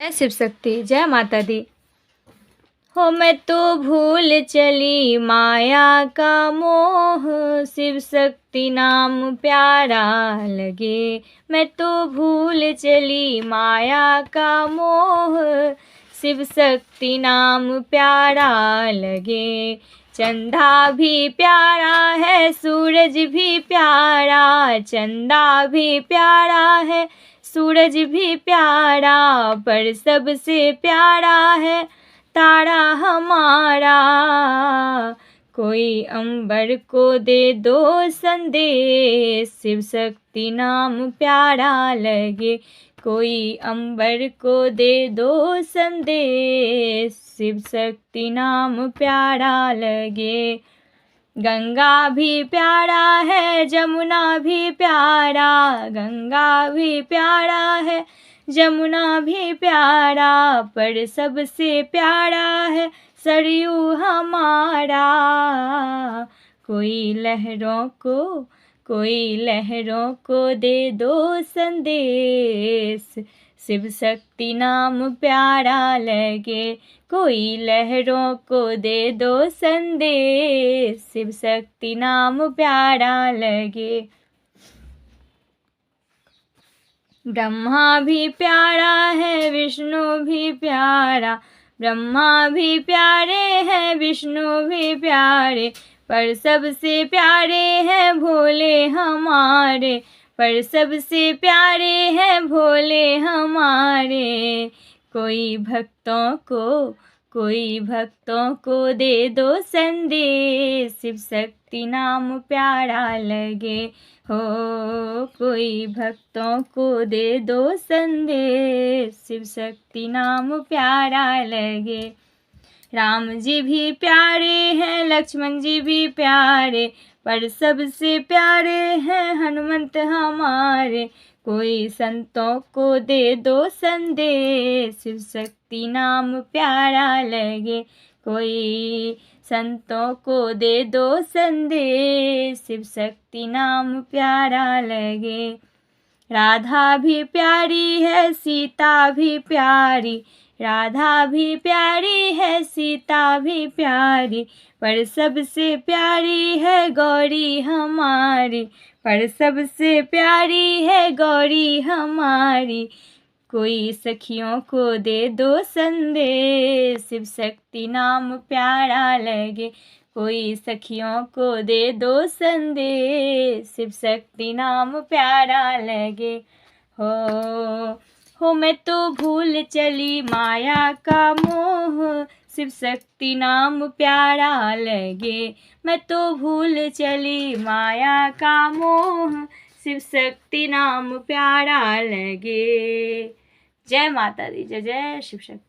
जय शिव शक्ति, जय माता दी। हो मैं तो भूल चली माया का मोह, शिव शक्ति नाम प्यारा लगे। मैं तो भूल चली माया का मोह, शिव शक्ति नाम प्यारा लगे। चंदा भी प्यारा है, सूरज भी प्यारा, चंदा भी प्यारा है, सूरज भी प्यारा, पर सबसे प्यारा है तारा हमारा। कोई अंबर को दे दो संदेश, शिव शक्ति नाम प्यारा लगे। कोई अंबर को दे दो संदेश, शिव शक्ति नाम प्यारा लगे। गंगा भी प्यारा है, जमुना भी प्यारा, गंगा भी प्यारा है, जमुना भी प्यारा, पर सबसे प्यारा है सरयू हमारा। कोई लहरों को दे दो संदेश, शिव शक्ति नाम प्यारा लगे। कोई लहरों को दे दो संदेश, शिव शक्ति नाम प्यारा लगे। ब्रह्मा भी प्यारा है, विष्णु भी प्यारा, ब्रह्मा भी प्यारे हैं, विष्णु भी प्यारे, पर सबसे प्यारे हैं भोले हमारे, पर सबसे प्यारे हैं भोले हमारे। कोई भक्तों को दे दो संदेश, शिव शक्ति नाम प्यारा लगे। हो कोई भक्तों को दे दो संदेश, शिव शक्ति नाम प्यारा लगे। राम जी भी प्यारे हैं, लक्ष्मण जी भी प्यारे, पर सबसे प्यारे हैं हनुमंत हमारे। कोई संतों को दे दो संदेश, शिव शक्ति नाम प्यारा लगे। कोई संतों को दे दो संदेश, शिव शक्ति नाम प्यारा लगे। राधा भी प्यारी है, सीता भी प्यारी, राधा भी प्यारी है, सीता भी प्यारी, पर सबसे प्यारी है गौरी हमारी, पर सबसे प्यारी है गौरी हमारी। कोई सखियों को दे दो संदेश, शिव शक्ति नाम प्यारा लगे। कोई सखियों को दे दो संदेश, शिव शक्ति नाम प्यारा लगे। हो मैं तो भूल चली माया का मोह, शिव शक्ति नाम प्यारा लगे। मैं तो भूल चली माया का मोह, शिव शक्ति नाम प्यारा लगे। जय माता दी, जय जय शिव शक्ति।